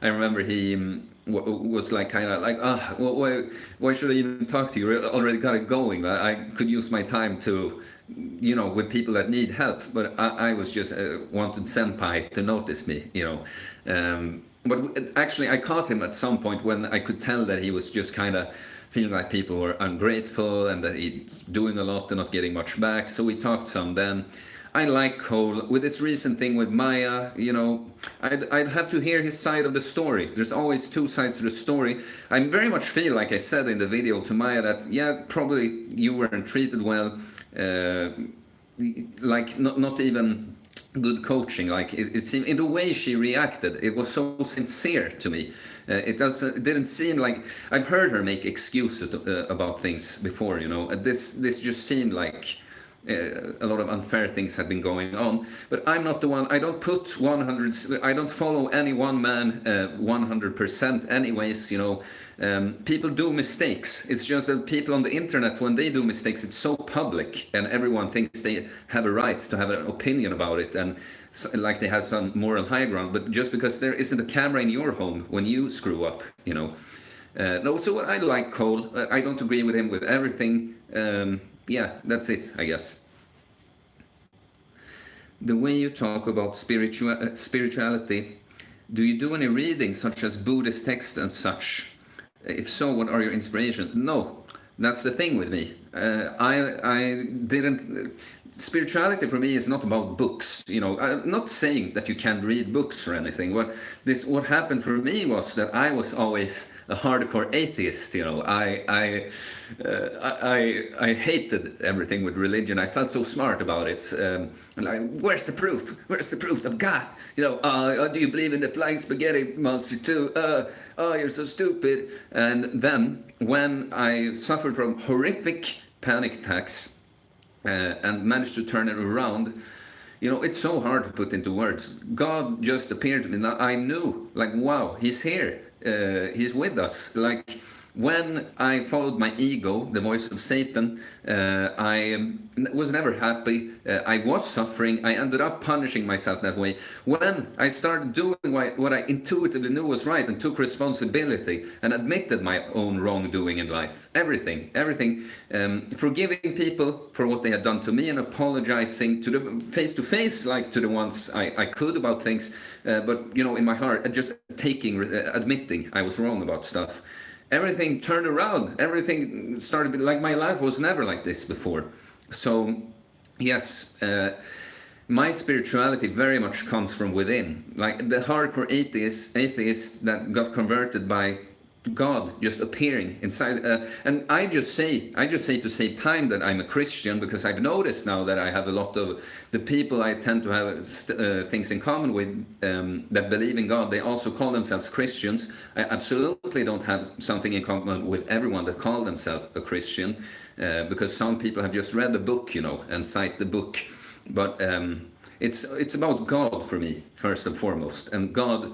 I remember he was like kind of like, why should I even talk to you? I already got it going. I could use my time to, with people that need help. But I was just wanted senpai to notice me, But actually I caught him at some point when I could tell that he was just kind of feeling like people were ungrateful and that he's doing a lot and not getting much back. So we talked some then. I like Cole. With this recent thing with Maya, I'd have to hear his side of the story. There's always two sides to the story. I very much feel, like I said in the video to Maya, that, yeah, probably you weren't treated well. Like, not even good coaching. Like, it seemed, in the way she reacted, it was so sincere to me. It didn't seem like, I've heard her make excuses about things before. This just seemed like a lot of unfair things had been going on. But I'm not the one. I don't put 100. I don't follow any one man 100% anyways. People do mistakes. It's just that people on the internet, when they do mistakes, it's so public, and everyone thinks they have a right to have an opinion about it, and like they have some moral high ground. But just because there isn't a camera in your home when you screw up, No, so I like Cole. I don't agree with him with everything. Yeah, that's it, I guess. The way you talk about spirituality, do you do any reading, such as Buddhist texts and such? If so, what are your inspirations? No, that's the thing with me. I didn't. Spirituality for me is not about books. I'm not saying that you can't read books or anything. What happened for me was that I was always a hardcore atheist. I hated everything with religion. I felt so smart about it. Like, where's the proof? Where's the proof of God? Do you believe in the flying spaghetti monster too? You're so stupid. And then when I suffered from horrific panic attacks and managed to turn it around, it's so hard to put into words. God just appeared to me. I knew, like, wow, he's here. He's with us. Like, when I followed my ego, the voice of Satan, I was never happy. I was suffering. I ended up punishing myself that way. When I started doing what I intuitively knew was right and took responsibility and admitted my own wrongdoing in life, everything, forgiving people for what they had done to me and apologizing to the face-to-face, like to the ones I could about things, but in my heart, just admitting I was wrong about stuff. Everything turned around. Everything started, like, my life was never like this before. So, yes, my spirituality very much comes from within. Like the hardcore atheist that got converted by God just appearing inside. And I just say to save time that I'm a Christian, because I've noticed now that I have a lot of the people I tend to have things in common with, that believe in God. They also call themselves Christians. I absolutely don't have something in common with everyone that call themselves a Christian, because some people have just read the book, and cite the book. But it's about God for me, first and foremost. And God,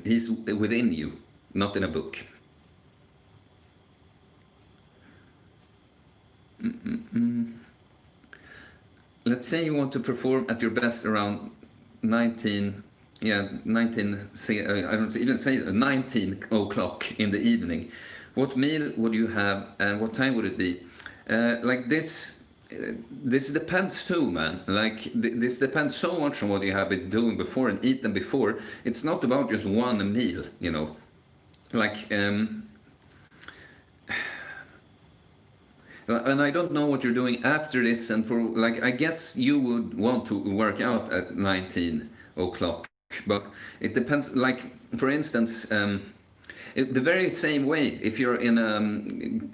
He's within you, not in a book. Let's say you want to perform at your best around 19, I don't even say 19 o'clock in the evening. What meal would you have, and what time would it be? Like this. This depends too, man. Like this depends so much on what you have been doing before and eaten before. It's not about just one meal, Like, and I don't know what you're doing after this, and for like, I guess you would want to work out at 19 o'clock, but it depends. Like, for instance, the very same way, if you're in a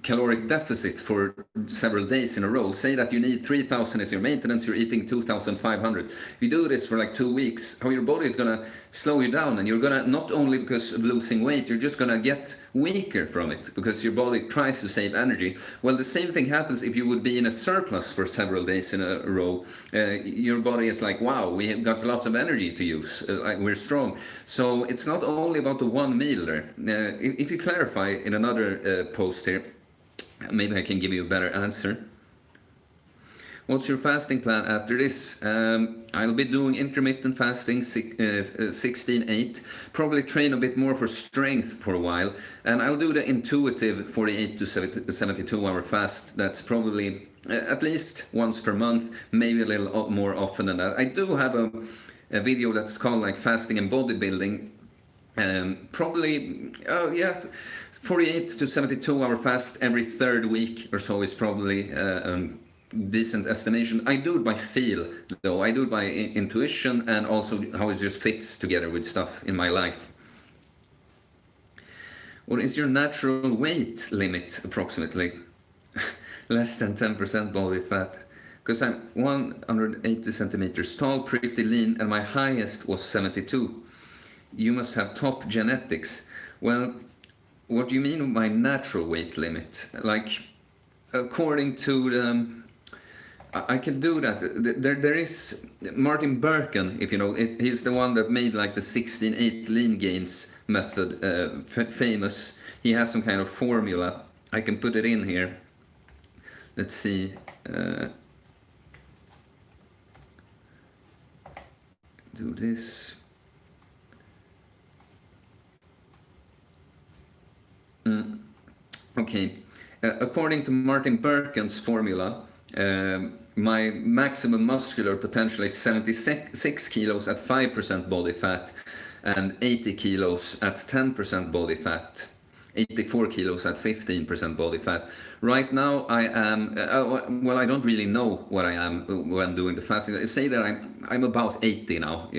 caloric deficit for several days in a row, say that you need 3,000 as your maintenance, you're eating 2,500. If you do this for like 2 weeks, how your body is going to slow you down, and you're going to, not only because of losing weight, you're just going to get weaker from it, because your body tries to save energy. Well, the same thing happens if you would be in a surplus for several days in a row. Your body is like, wow, we have got lots of energy to use, we're strong. So it's not only about the one meal there. If you clarify in another post here, maybe I can give you a better answer. What's your fasting plan after this? I'll be doing intermittent fasting, 16-8. Probably train a bit more for strength for a while. And I'll do the intuitive 48 to 72 hour fast. That's probably at least once per month, maybe a little more often than that. I do have a video that's called like fasting and bodybuilding. Probably, 48 to 72 hour fast every third week or so is probably decent estimation. I do it by feel, though. I do it by intuition, and also how it just fits together with stuff in my life. What is your natural weight limit, approximately? Less than 10% body fat. Because I'm 180 centimeters tall, pretty lean, and my highest was 72. You must have top genetics. Well, what do you mean with my natural weight limit? Like, according to the... I can do that. There is Martin Birken, if you know, he's the one that made like the 16-8 lean gains method famous. He has some kind of formula. I can put it in here. Let's see. Do this. Okay. According to Martin Birken's formula, my maximum muscular potential is 76 kilos at 5% body fat, and 80 kilos at 10% body fat, 84 kilos at 15% body fat. Right now I am, well, I don't really know what I am when doing the fasting. I say that I'm about 80 now,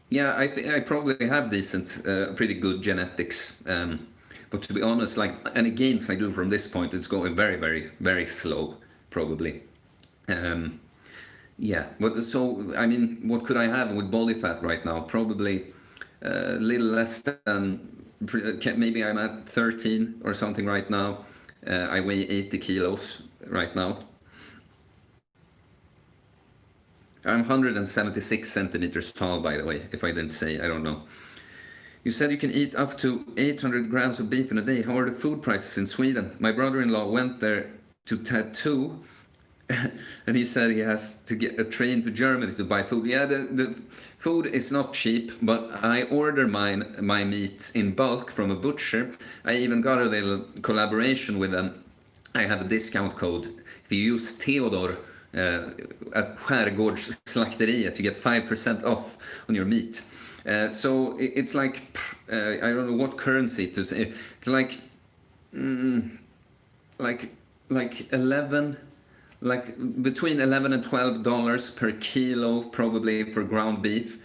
Yeah, I probably have decent, pretty good genetics. But to be honest, like any gains I do from this point, it's going very, very, very slow, probably. Yeah, but so, I mean, what could I have with body fat right now? Probably a little less than, maybe I'm at 13 or something right now. I weigh 80 kilos right now. I'm 176 centimeters tall, by the way, if I didn't say, I don't know. You said you can eat up to 800 grams of beef in a day. How are the food prices in Sweden? My brother-in-law went there to tattoo, and he said he has to get a train to Germany to buy food. Yeah, the food is not cheap, but I order my meat in bulk from a butcher. I even got a little collaboration with them. I have a discount code. If you use Theodor at Skärgårdsslakteriet, you get 5% off on your meat. So it's like, I don't know what currency to say. It's like 11, like between $11 and $12 per kilo, probably, for ground beef.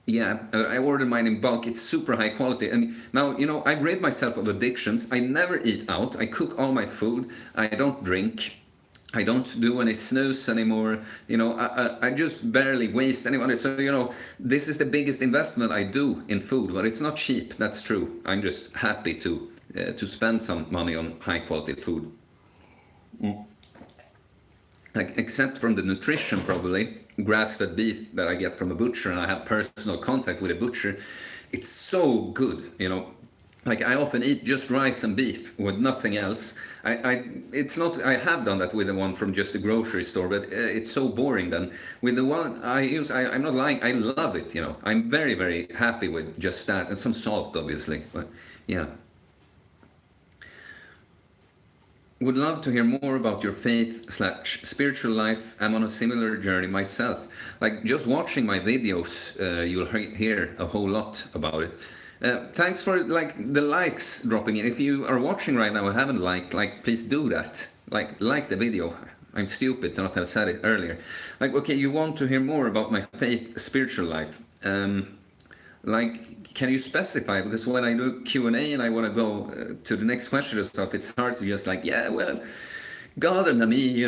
Yeah, I ordered mine in bulk. It's super high quality. And now, I've rid myself of addictions. I never eat out. I cook all my food. I don't drink. I don't do any snooze anymore. I just barely waste any money. So, this is the biggest investment I do in food, but it's not cheap. That's true. I'm just happy to spend some money on high quality food. Like, except from the nutrition, probably grass-fed beef that I get from a butcher, and I have personal contact with a butcher. It's so good. Like, I often eat just rice and beef with nothing else. It's not. I have done that with the one from just the grocery store, but it's so boring. Then with the one I use, I'm not lying. I love it. I'm very, very happy with just that, and some salt, obviously. But yeah. Would love to hear more about your faith/spiritual life. I'm on a similar journey myself. Like, just watching my videos, you'll hear a whole lot about it. Thanks for the likes dropping in. If you are watching right now and haven't liked, please do that. Like the video. I'm stupid to not have said it earlier. Okay, you want to hear more about my faith spiritual life. Can you specify? Because when I do Q&A and I want to go to the next question or stuff, it's hard to just yeah, well, God and me,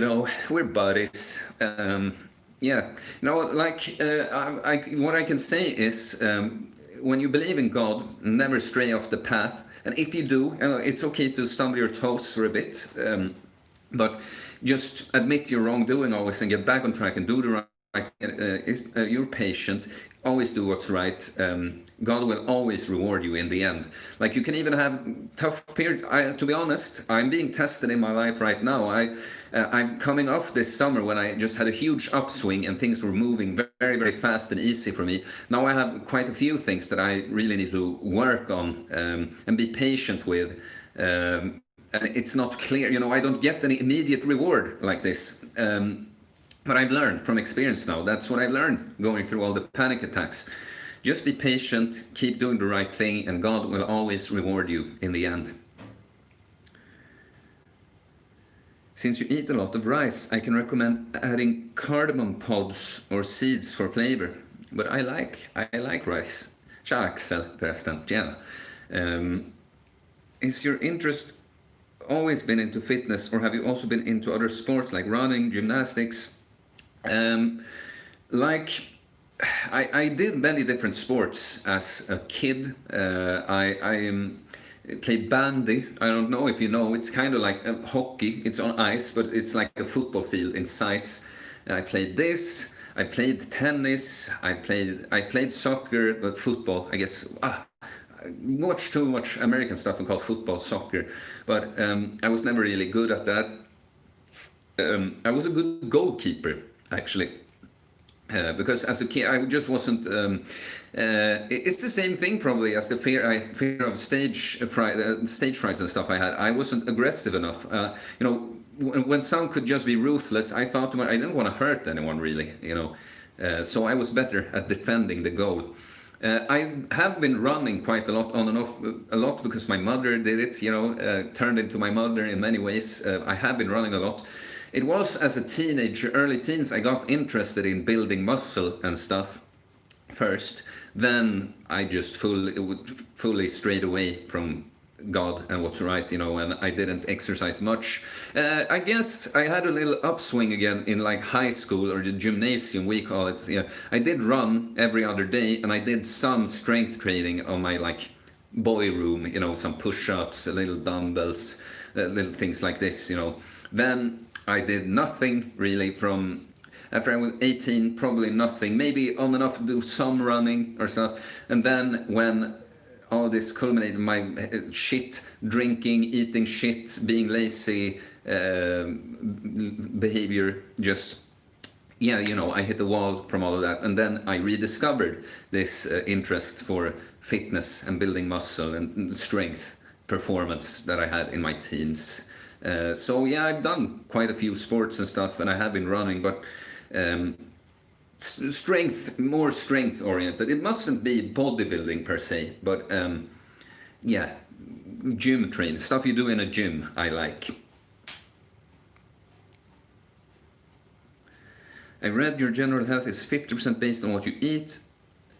we're buddies. Yeah, what I can say is, when you believe in God, never stray off the path. And if you do, it's okay to stumble your toes for a bit, but just admit your wrongdoing always and get back on track and do the right. You're patient, always do what's right. God will always reward you in the end. You can even have tough periods. To be honest, I'm being tested in my life right now. I'm coming off this summer when I just had a huge upswing and things were moving very, very fast and easy for me. Now I have quite a few things that I really need to work on and be patient with. And it's not clear, I don't get any immediate reward like this. But I've learned from experience now. That's what I learned going through all the panic attacks. Just be patient, keep doing the right thing, and God will always reward you in the end. Since you eat a lot of rice, I can recommend adding cardamom pods or seeds for flavor. But I like rice. Tja, Axel, förresten. Tjena. Is your interest always been into fitness, or have you also been into other sports like running, gymnastics? I did many different sports as a kid. I played bandy. I don't know if you know. It's kind of like hockey. It's on ice, but it's like a football field in size. I played this. I played tennis. I played soccer, but football, I guess. I watched too much American stuff and called football soccer, but I was never really good at that. I was a good goalkeeper, actually, because as a kid I just wasn't. It's the same thing probably as the fear of stage fright and stuff I had. I wasn't aggressive enough. When some could just be ruthless, I thought to myself, I didn't want to hurt anyone really. So I was better at defending the goal. I have been running quite a lot on and off, a lot because my mother did it, turned into my mother in many ways. I have been running a lot. It was as a teenager, early teens, I got interested in building muscle and stuff first. Then I just fully strayed away from God and what's right, and I didn't exercise much. I guess I had a little upswing again in high school, or the gymnasium we call it. I did run every other day, and I did some strength training on my boy room, some push-ups, little dumbbells, little things like this, Then I did nothing really from after I was 18, probably nothing, maybe on and off do some running or stuff. And then when all this culminated, my shit, drinking, eating shit, being lazy, behavior, just, I hit the wall from all of that. And then I rediscovered this interest for fitness and building muscle and strength performance that I had in my teens. So yeah, I've done quite a few sports and stuff, and I have been running, but more strength oriented. It mustn't be bodybuilding per se, but yeah, gym train, stuff you do in a gym, I like. I read your general health is 50% based on what you eat.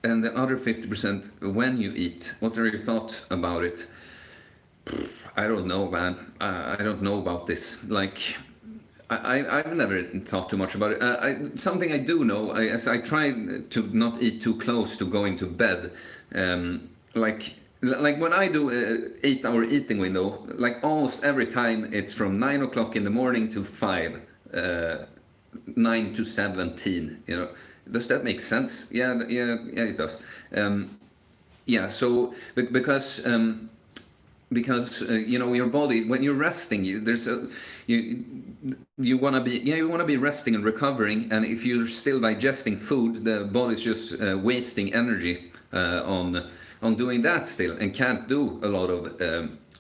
and the other 50% when you eat. What are your thoughts about it? I don't know, man. I don't know about this. Like, I've never thought too much about it. Something I do know, as I try to not eat too close to going to bed. Like when I do a 8-hour eating window, like almost every time it's from 9 o'clock in the morning to 5, 9 to 17. You know, does that make sense? Yeah, it does. Yeah, so because you know, your body, when you're resting, you want to be resting and recovering, and if you're still digesting food, the body's just wasting energy on doing that still, and can't do a lot of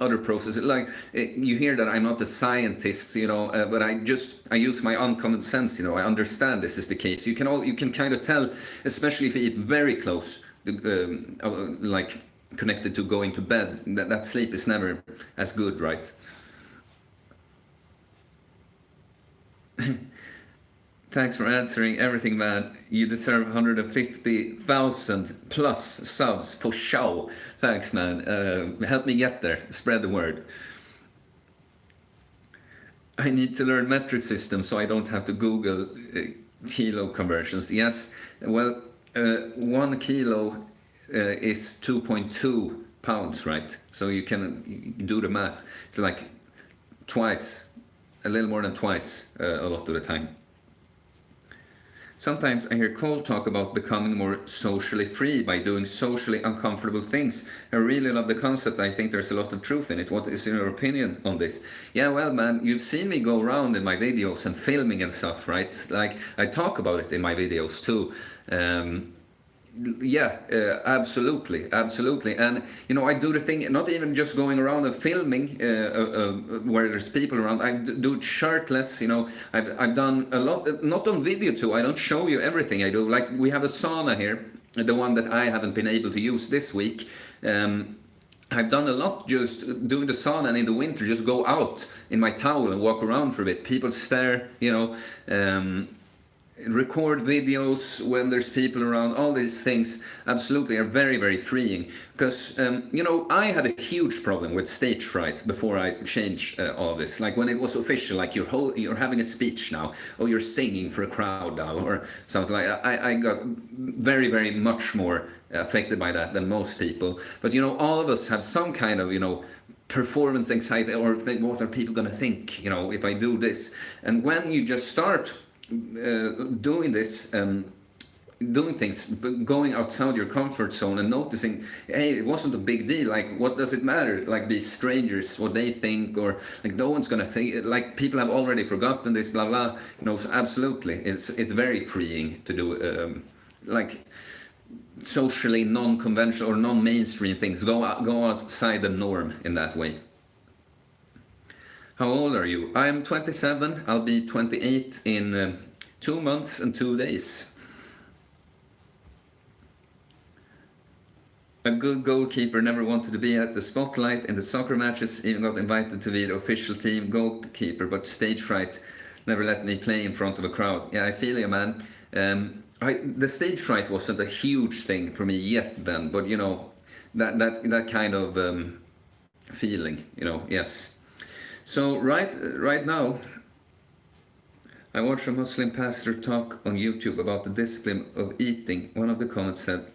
other processes. Like, you hear that I'm not a scientist, you know, but I use my uncommon sense, you know. I understand this is the case. You can kind of tell, especially if you eat very close, like connected to going to bed, that sleep is never as good, right? Thanks for answering everything, man. You deserve 150,000 plus subs for show. Thanks, man. Help me get there. Spread the word. I need to learn metric system so I don't have to Google kilo conversions. Yes, well, 1 kilo is 2.2 pounds, right? So you can do the math. It's like twice, a little more than twice a lot of the time. Sometimes I hear Cole talk about becoming more socially free by doing socially uncomfortable things. I really love the concept. I think there's a lot of truth in it. What is your opinion on this? Yeah, well, man, you've seen me go around in my videos and filming and stuff, right? Like, I talk about it in my videos too. Yeah, absolutely, and you know, I do the thing, not even just going around and filming where there's people around. I do it shirtless, you know. I've done a lot, not on video too. I don't show you everything I do. Like, we have a sauna here, the one that I haven't been able to use this week. I've done a lot just doing the sauna, and in the winter just go out in my towel and walk around for a bit. People stare, you know. Record videos when there's people around. All these things absolutely are very, very freeing, because you know, I had a huge problem with stage fright before I changed all this. Like, when it was official, like you're having a speech now, or you're singing for a crowd now, or something like that. I got very, very much more affected by that than most people. But you know, all of us have some kind of, you know, performance anxiety, or think, what are people gonna think, you know, if I do this? And when you just start doing this, doing things, going outside your comfort zone and noticing, hey, it wasn't a big deal. Like, what does it matter? Like, these strangers, what they think, or like, no one's gonna think. Like, people have already forgotten this, blah blah. You know, so absolutely, it's very freeing to do like socially non-conventional or non-mainstream things. Go outside the norm in that way. How old are you? I'm 27. I'll be 28 in 2 months and 2 days. A good goalkeeper never wanted to be at the spotlight in the soccer matches, even got invited to be the official team goalkeeper, but stage fright never let me play in front of a crowd. Yeah, I feel you, man. The stage fright wasn't a huge thing for me yet then, but you know, that kind of feeling, you know, yes. So right now, I watched a Muslim pastor talk on YouTube about the discipline of eating. One of the comments said,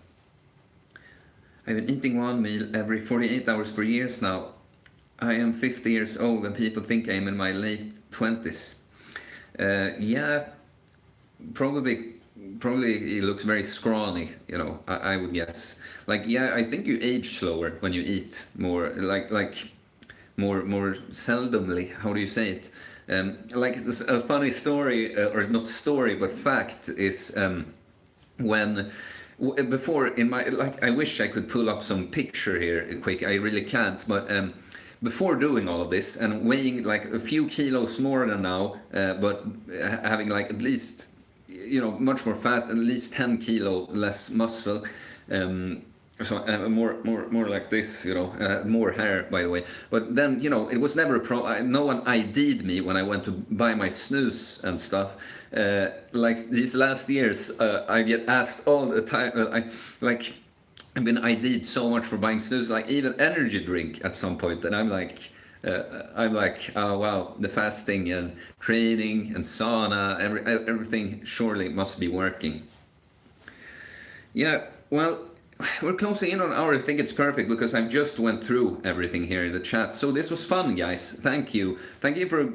I've been eating one meal every 48 hours for years now. I am 50 years old and people think I'm in my late 20s. Yeah, probably he looks very scrawny, you know, I would guess. Like, yeah, I think you age slower when you eat more, like more seldomly. How do you say it? Like, a funny story, or not story, but fact is, when before in my, like, I wish I could pull up some picture here quick. I really can't, but before doing all of this and weighing like a few kilos more than now, but having like at least, you know, much more fat, at least 10 kilo less muscle, So more like this, you know, more hair, by the way. But then, you know, it was never a problem. No one ID'd me when I went to buy my snus and stuff. Like these last years, I get asked all the time. I've been ID'd so much for buying snus, like even energy drink at some point, and I'm like, oh wow, the fasting and training and sauna, everything surely must be working. Yeah, well, we're closing in on an hour. I think it's perfect because I just went through everything here in the chat. So this was fun, guys. Thank you. Thank you for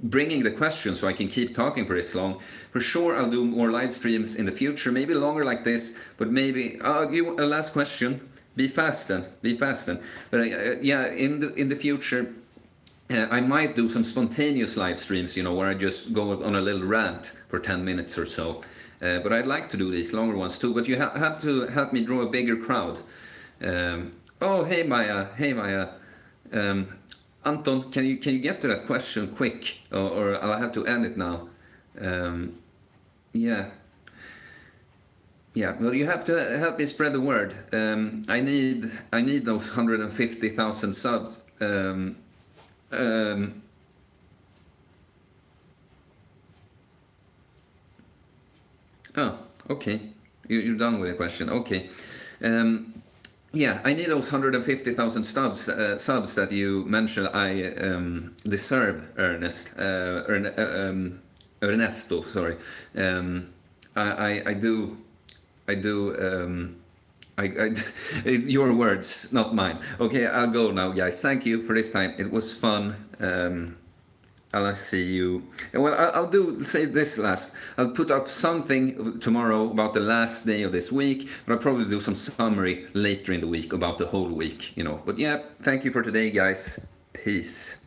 bringing the questions so I can keep talking for this long. For sure, I'll do more live streams in the future, maybe longer like this, but maybe... you a last question. Be fast then. Be fast then. But yeah, in the future... I might do some spontaneous live streams, you know, where I just go on a little rant for 10 minutes or so. But I'd like to do these longer ones too, but you have to help me draw a bigger crowd. Oh, hey Maya, hey Maya. Anton, can you get to that question quick, or I'll have to end it now. Yeah. Yeah, well, you have to help me spread the word. I need those 150,000 subs. Oh, okay. You're done with the question. Okay. Yeah, I need those 150,000 subs that you mentioned. I deserve, Ernesto. Sorry. I do. Your words, not mine. Okay, I'll go now, guys. Thank you for this time. It was fun. I'll see you. Well, I'll say this last. I'll put up something tomorrow about the last day of this week, but I'll probably do some summary later in the week about the whole week, you know. But yeah, thank you for today, guys. Peace.